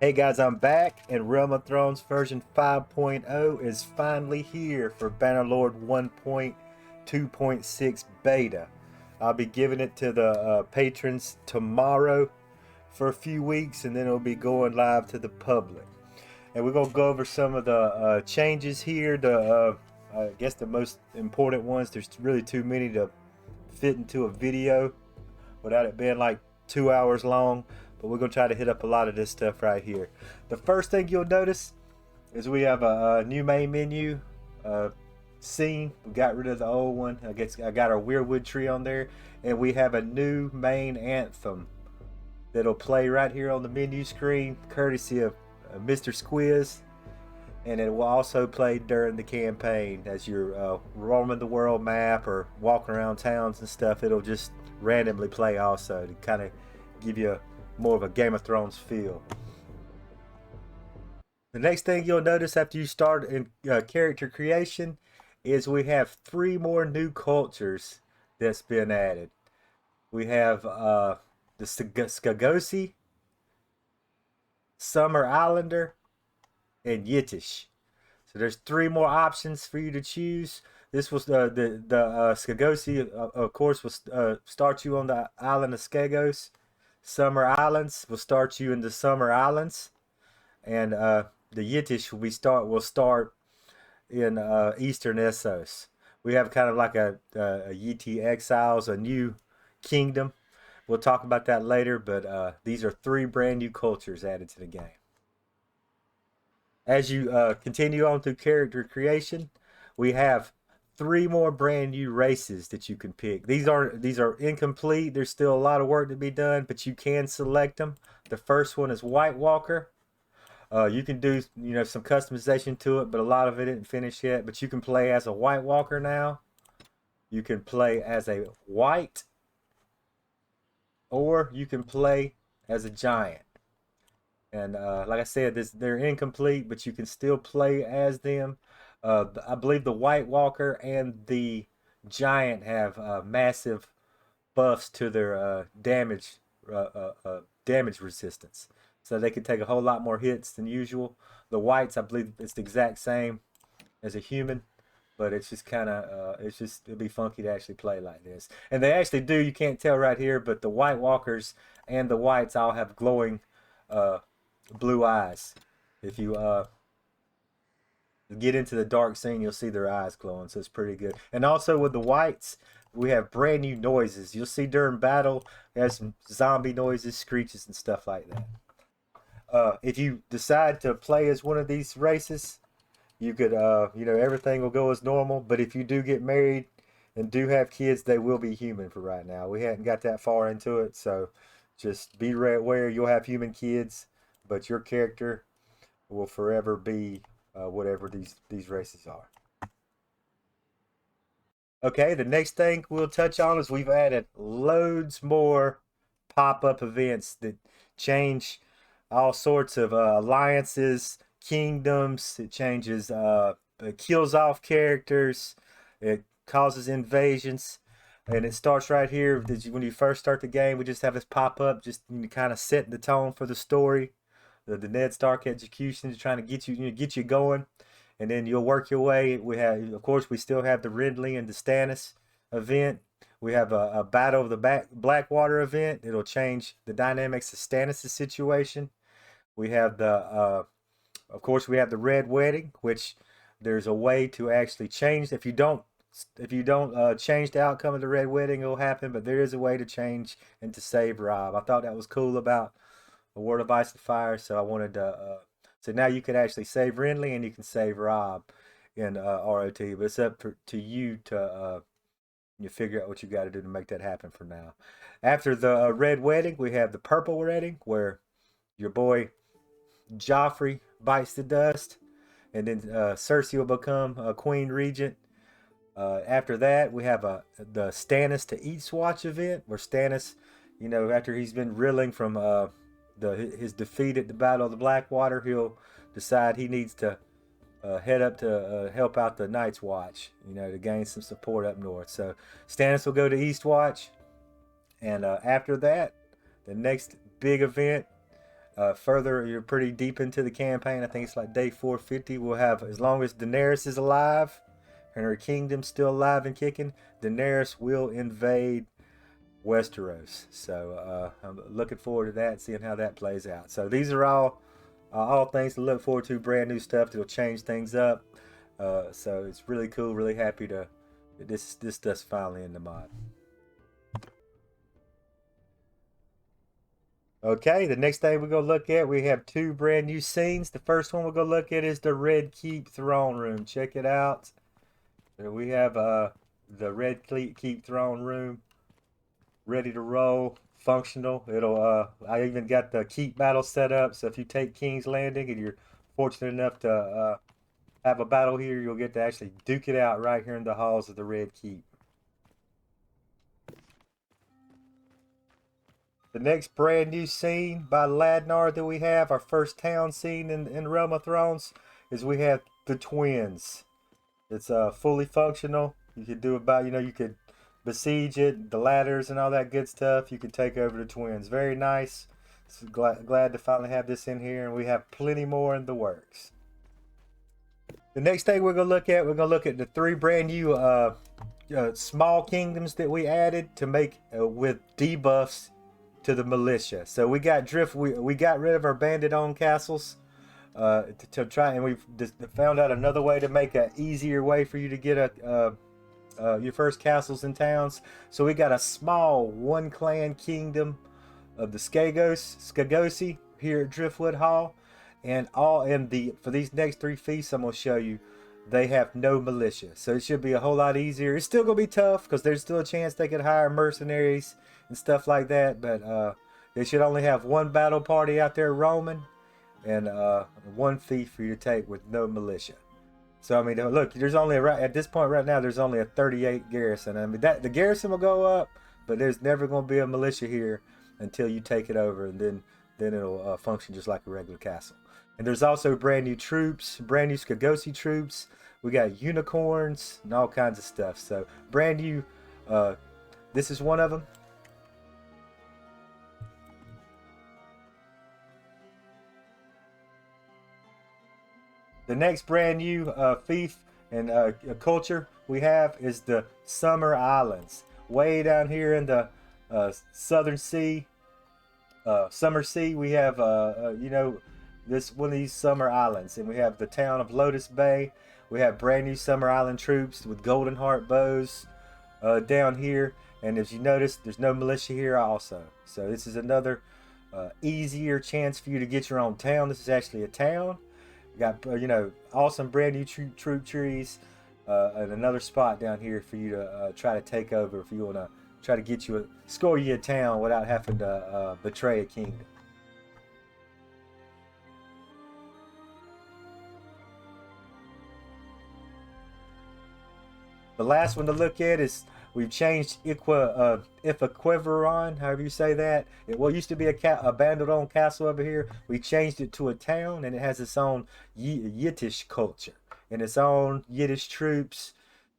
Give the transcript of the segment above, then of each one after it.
Hey guys, I'm back, and Realm of Thrones version 5.0 is finally here for Bannerlord 1.2.6 beta. I'll be giving it to the patrons tomorrow for a few weeks, and then it'll be going live to the public. And we're going to go over some of the changes here. I guess the most important ones. There's really too many to fit into a video without it being like 2 hours long, but we're going to try to hit up a lot of this stuff right here. The first thing you'll notice is we have a new main menu scene. We got rid of the old one. I got our Weirwood tree on there, and we have a new main anthem that'll play right here on the menu screen, courtesy of Mr. Squiz, and it will also play during the campaign as you're roaming the world map or walking around towns and stuff. It'll just randomly play also to kind of give you more of a Game of Thrones feel. The next thing you'll notice after you start in character creation is we have 3 more new cultures that's been added. We have the Skagosi, Summer Islander, and Yiddish. So there's 3 more options for you to choose. This was the Skagosi, of course, will start you on the island of Skagos. Summer Islands will start you in the Summer Islands, and the Yiddish will start in Eastern Essos. We have kind of like a Yeti Exiles, a new kingdom. We'll talk about that later, but these are 3 brand new cultures added to the game. As you continue on through character creation, we have 3 more brand new races that you can pick. These are incomplete. There's still a lot of work to be done, but you can select them. The first one is White Walker. You can do some customization to it, but a lot of it isn't finished yet. But you can play as a White Walker now. You can play as a White, or you can play as a Giant. And like I said, they're incomplete, but you can still play as them. I believe the White Walker and the Giant have massive buffs to their damage resistance, so they can take a whole lot more hits than usual. The Whites, I believe, it's the exact same as a human, but it's just kind of it'd be funky to actually play like this. And they actually do. You can't tell right here, but the White Walkers and the Whites all have glowing blue eyes. If you get into the dark scene, you'll see their eyes glowing, so it's pretty good. And also with the Whites, we have brand new noises. You'll see during battle, there's some zombie noises, screeches, and stuff like that. If you decide to play as one of these races, you could, everything will go as normal. But if you do get married and do have kids, they will be human for right now. We hadn't got that far into it, so just be aware you'll have human kids, but your character will forever be whatever these races are. Okay, the next thing we'll touch on is we've added loads more pop-up events that change all sorts of alliances, kingdoms. It changes, it kills off characters, it causes invasions, and it starts right here. When you first start the game, we just have this pop-up, just kind of setting the tone for the story. The Ned Stark execution is trying to get you going, and then you'll work your way. We have, of course, we still have the Ridley and the Stannis event. We have a Battle of the Blackwater event. It'll change the dynamics of Stannis' situation. We have of course, we have the Red Wedding, which there's a way to actually change. If you don't change the outcome of the Red Wedding, it'll happen. But there is a way to change and to save Robb. I thought that was cool about A Word of Ice and Fire, so I wanted to. So now you can actually save Renly and you can save Robb in ROT, but it's up to you to you figure out what you got to do to make that happen for now. After the Red Wedding, we have the Purple Wedding, where your boy Joffrey bites the dust, and then Cersei will become a Queen Regent. After that, we have the Stannis to Eastwatch event, where Stannis, after he's been reeling from his defeat at the Battle of the Blackwater, he'll decide he needs to head up to help out the Night's Watch, to gain some support up north. So Stannis will go to Eastwatch, and after that, the next big event Further, you're pretty deep into the campaign. I think it's like day 450. We'll have, as long as Daenerys is alive and her kingdom's still alive and kicking, Daenerys will invade Westeros. So I'm looking forward to that, seeing how that plays out. So these are all things to look forward to. Brand new stuff that'll change things up. So it's really cool. Really happy to this stuff's finally in the mod. Okay, the next thing we're gonna look at, we have two brand new scenes. The first one we're gonna look at is the Red Keep throne room. Check it out. We have the Red Keep throne room ready to roll, functional. It'll I even got the keep battle set up, so if you take King's Landing and you're fortunate enough to have a battle here, you'll get to actually duke it out right here in the halls of the Red Keep. The next brand new scene by Ladnar that we have, our first town scene in Realm of Thrones, is we have the twins. It's fully functional. You could do about, you could besiege it, the ladders and all that good stuff. You could take over the twins. Very nice. So glad to finally have this in here, and we have plenty more in the works. The next thing we're going to look at the three brand new small kingdoms that we added to make with debuffs to the militia. So we got we got rid of our bandit-owned castles to try, and we've found out another way to make an easier way for you to get your first castles and towns. So we got a small one clan kingdom of the Skagosi here at Driftwood Hall, and for these next three feasts I'm gonna show you, they have no militia, so it should be a whole lot easier. It's still gonna be tough because there's still a chance they could hire mercenaries and stuff like that, but they should only have one battle party out there roaming and one fief for you to take with no militia. So I mean, look, there's only at this point right now there's only a 38 garrison. I mean, that the garrison will go up, but there's never going to be a militia here until you take it over, and then it'll function just like a regular castle. And there's also brand new troops, brand new Skagosi troops. We got unicorns and all kinds of stuff. So brand new. This is one of them. The next brand new fief and culture we have is the Summer Islands. Way down here in the Southern Sea, Summer Sea, we have this one of these Summer Islands, and we have the town of Lotus Bay. We have brand new Summer Island troops with Golden Heart bows down here, and as you notice, there's no militia here also. So this is another easier chance for you to get your own town. This is actually a town. Got awesome brand new troop trees, and another spot down here for you to try to take over if you want to try to score you a town without having to betray a kingdom. The last one to look at is we've changed Ifaquiveron, however you say that. It used to be a bandit-owned castle over here. We changed it to a town, and it has its own Yiddish culture and its own Yiddish troops.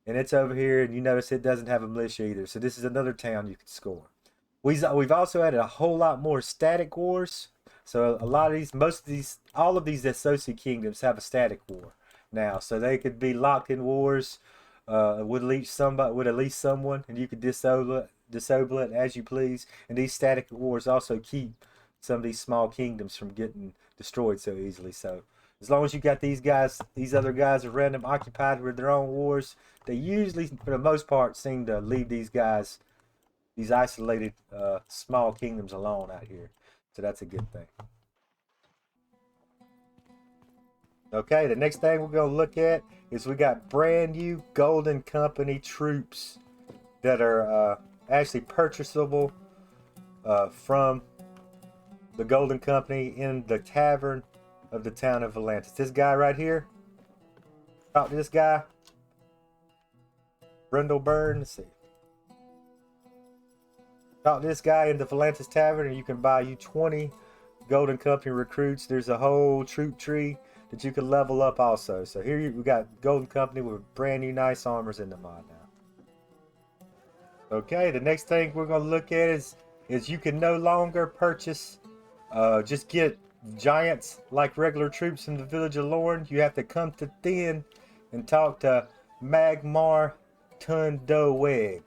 And it's over here, and you notice it doesn't have a militia either. So this is another town you can score. We've also added a whole lot more static wars. So all of these associate kingdoms have a static war now. So they could be locked in wars with at least someone, and you could disable it as you please. And these static wars also keep some of these small kingdoms from getting destroyed so easily. So as long as you got these other guys around them occupied with their own wars, they usually, for the most part, seem to leave these isolated small kingdoms alone out here. So that's a good thing. Okay, the next thing we're going to look at is we got brand new Golden Company troops that are actually purchasable from the Golden Company in the tavern of the town of Volantis. This guy right here, talk to this guy, Brindleburn. Let's see. Talk to this guy in the Volantis Tavern, and you can buy you 20 Golden Company recruits. There's a whole troop tree that you can level up also. So here we got Golden Company with brand new nice armors in the mod now. Okay, the next thing we're going to look at is you can no longer purchase, just get giants like regular troops in the village of Lorne, you have to come to Thin and talk to Magmar Tundoweg,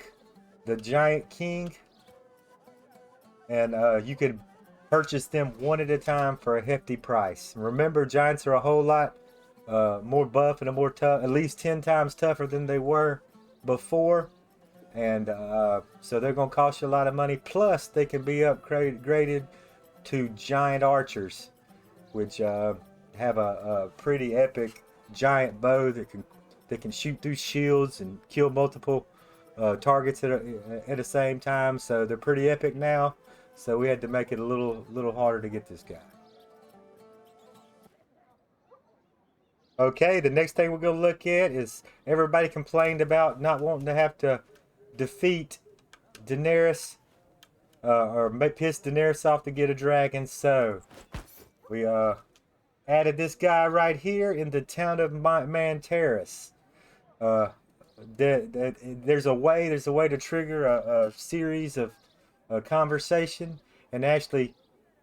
the giant king, and you could purchase them one at a time for a hefty price. Remember, giants are a whole lot more buff and a more tough, at least 10 times tougher than they were before. And so they're going to cost you a lot of money. Plus, they can be upgraded to giant archers, which have a pretty epic giant bow that can shoot through shields and kill multiple targets at the same time. So they're pretty epic now. So we had to make it a little harder to get this guy. Okay, the next thing we're going to look at is everybody complained about not wanting to have to defeat Daenerys or piss Daenerys off to get a dragon. So we added this guy right here in the town of Mantaris. There's a way to trigger a series of conversation and actually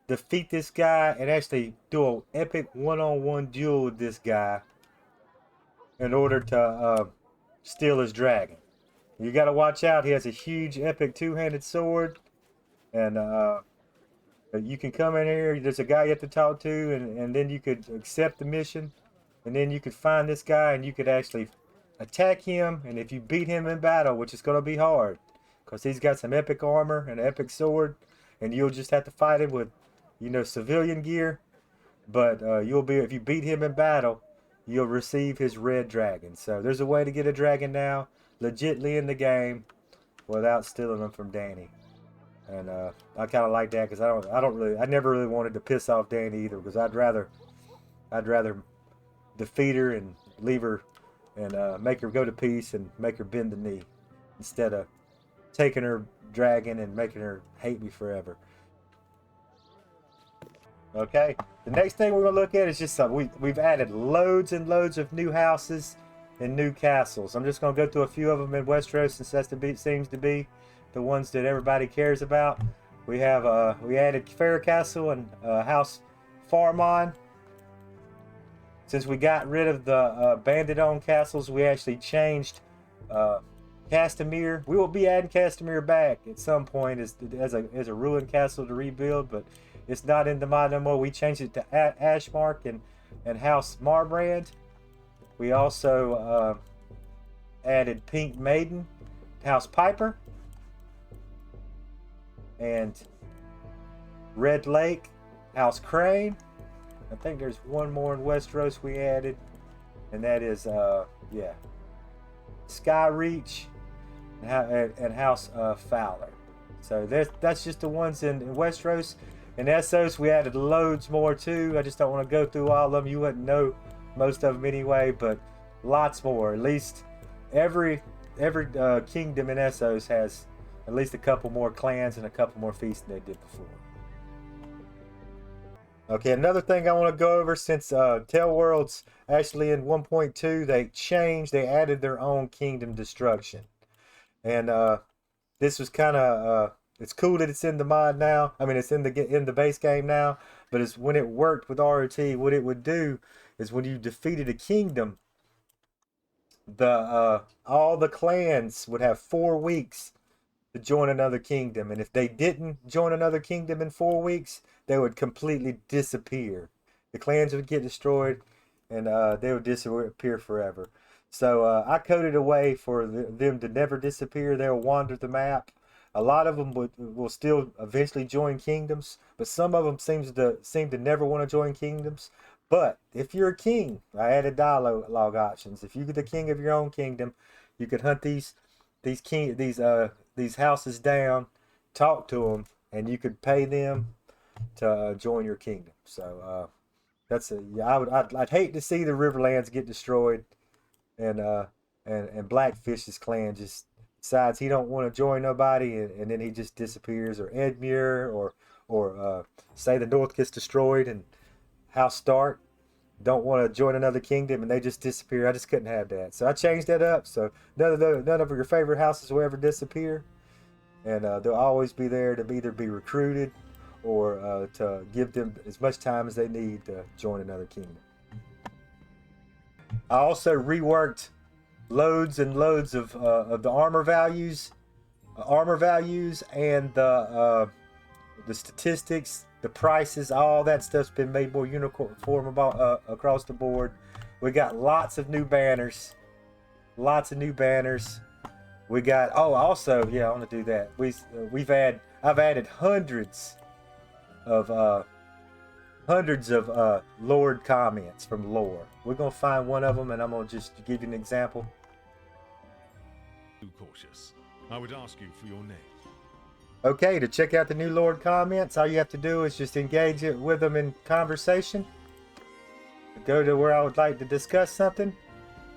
defeat this guy and actually do an epic one-on-one duel with this guy in order to steal his dragon. You got to watch out. He has a huge epic two-handed sword, and you can come in here. There's a guy you have to talk to, and then you could accept the mission, and then you could find this guy and you could actually attack him. And if you beat him in battle, which is going to be hard because he's got some epic armor and an epic sword, and you'll just have to fight him with, civilian gear. But if you beat him in battle, you'll receive his red dragon. So there's a way to get a dragon now, legitly in the game, without stealing them from Dany. And I kind of like that because I never really wanted to piss off Dany either, because I'd rather defeat her and leave her and make her go to peace and make her bend the knee instead of taking her dragon and making her hate me forever. Okay, the next thing we're gonna look at is just we've added loads and loads of new houses and new castles. I'm just gonna go through a few of them in Westeros since seems to be the ones that everybody cares about. We added Fair Castle and House Farmon. Since we got rid of the bandit-owned castles, we actually changed Castamere. We will be adding Castamere back at some point as a ruined castle to rebuild, but it's not in the mod no more. We changed it to Ashmark and House Marbrand. We also added Pink Maiden, House Piper, and Red Lake, House Crane. I think there's one more in Westeros we added, and that is Skyreach and House Fowler. So that's just the ones in Westeros. In Essos, we added loads more too. I just don't want to go through all of them. You wouldn't know most of them anyway, but lots more. At least every kingdom in Essos has at least a couple more clans and a couple more feasts than they did before. Okay, another thing I want to go over, since Tell Worlds actually in 1.2 they added their own kingdom destruction, and this was kind of it's cool that it's in the mod now. I mean, it's in the base game now, but it's when it worked with ROT, what it would do is when you defeated a kingdom, the all the clans would have 4 weeks to join another kingdom, and if they didn't join another kingdom in 4 weeks, they would completely disappear. The clans would get destroyed, and they would disappear forever. So I coded a way for them to never disappear. They'll wander the map. A lot of them will still eventually join kingdoms, but some of them seem to never want to join kingdoms. But if you're a king, I added dialogue options. If you're the king of your own kingdom, you could hunt these houses down, talk to them, and you could pay them to join your kingdom. So I'd hate to see the Riverlands get destroyed, and Blackfish's clan just decides he don't want to join nobody, and then he just disappears, or Edmure, or say the North gets destroyed and House Stark don't want to join another kingdom and they just disappear. I just couldn't have that, so I changed that up. So none of your favorite houses will ever disappear, and they'll always be there to either be recruited or to give them as much time as they need to join another kingdom. I also reworked loads and loads of the armor values, and the statistics, the prices, all that stuff's been made more uniform about across the board. We got lots of new banners, We got also, yeah, I want to do that. I've added hundreds of Lord comments from lore. We're gonna find one of them, and I'm gonna just give you an example. Too cautious. I would ask you for your name. Okay, to check out the new Lord comments, all you have to do is just engage it with them in conversation. Go to where I would like to discuss something,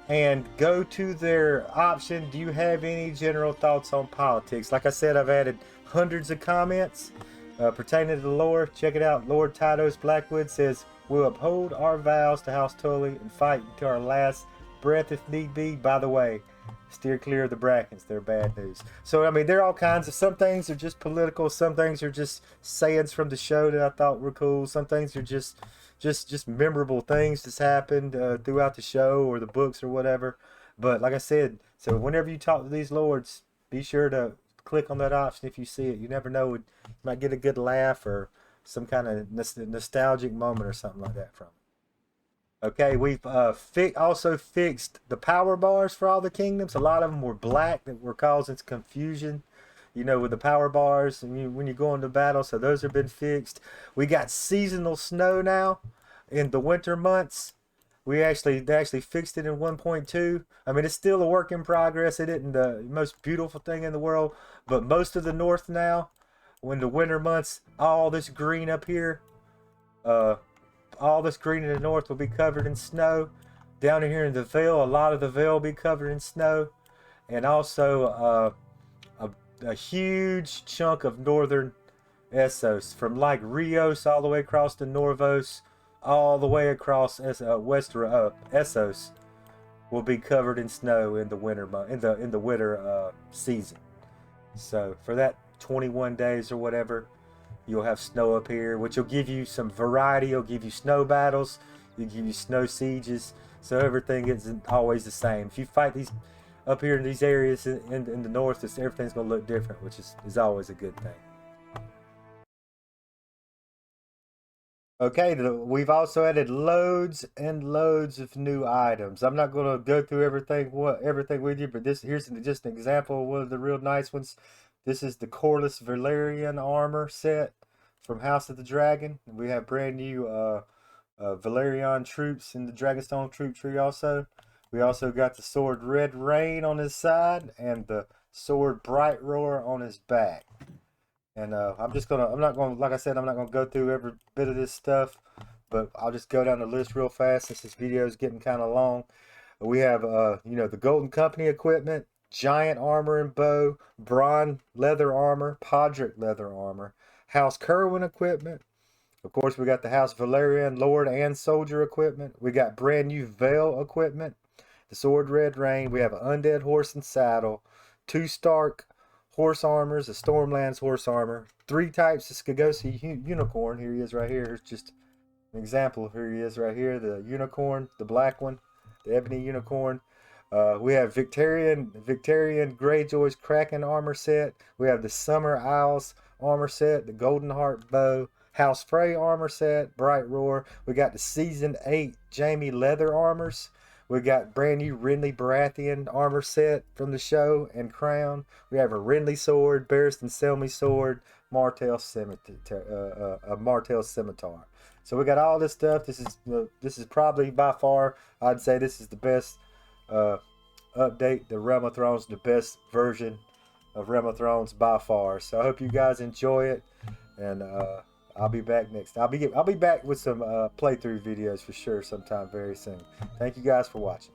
and go to their option. Do you have any general thoughts on politics? Like I said, I've added hundreds of comments pertaining to the lore. Check it out. Lord Tydos Blackwood says, "We'll uphold our vows to House Tully and fight until our last breath if need be. By the way, steer clear of the Brackens. They're bad news." So, I mean, there are all kinds of, some things are just political. Some things are just sayings from the show that I thought were cool. Some things are just memorable things that's happened throughout the show or the books or whatever. But like I said, so whenever you talk to these lords, be sure to click on that option if you see it. You never know, you might get a good laugh or some kind of nostalgic moment or something like that from it. Okay, we've also fixed the power bars for all the kingdoms. A lot of them were black, that were causing confusion, you know, with the power bars and when you go into battle. So those have been fixed. We got seasonal snow now in the winter months. They actually fixed it in 1.2. I mean, it's still a work in progress. It isn't the most beautiful thing in the world, but most of the north now, when the winter months, all this green up here, all this green in the north will be covered in snow. Down here in the Vale, a lot of the Vale will be covered in snow, and also a huge chunk of northern Essos, from like Rios all the way across to Norvos, all the way across Essos, will be covered in snow in the winter in the winter season. So for that 21 days or whatever, you'll have snow up here, which will give you some variety. It'll give you snow battles, it'll give you snow sieges, so everything isn't always the same. If you fight these up here in these areas in the north, everything's going to look different, which is always a good thing. Okay, we've also added loads and loads of new items. I'm not going to go through everything with you, but here's just an example of one of the real nice ones. This is the Corliss Valerian armor set from House of the Dragon. We have brand new Valerian troops in the Dragonstone troop tree also. We also got the sword Red Rain on his side and the sword Bright Roar on his back. And like I said, I'm not gonna go through every bit of this stuff, but I'll just go down the list real fast since this video is getting kind of long. We have the Golden Company equipment, giant armor and bow, Bronn leather armor, Podrick leather armor, House Kerwin equipment. Of course, we got the House Valerian Lord and Soldier equipment. We got brand new Vale equipment, the sword Red Rain. We have an undead horse and saddle, 2 Stark horse armors, a Stormlands horse armor, 3 types of Skagosi unicorn. Here he is right here. Here's just an example. Here he is right here, the unicorn, the black one, the ebony unicorn. We have Victorian Greyjoy's Kraken armor set. We have the Summer Isles armor set, the Golden Heart bow, House Frey armor set, Bright Roar. We got the Season 8 Jaime leather armors. We got brand new Renly Baratheon armor set from the show and crown. We have a Renly sword, Barristan Selmy sword, Martell scimitar. So we got all this stuff. This is probably by far, I'd say this is the best update. The Realm of Thrones, the best version of Realm of Thrones by far. So I hope you guys enjoy it, and I'll be back next. I'll be back with some playthrough videos for sure sometime very soon. Thank you guys for watching.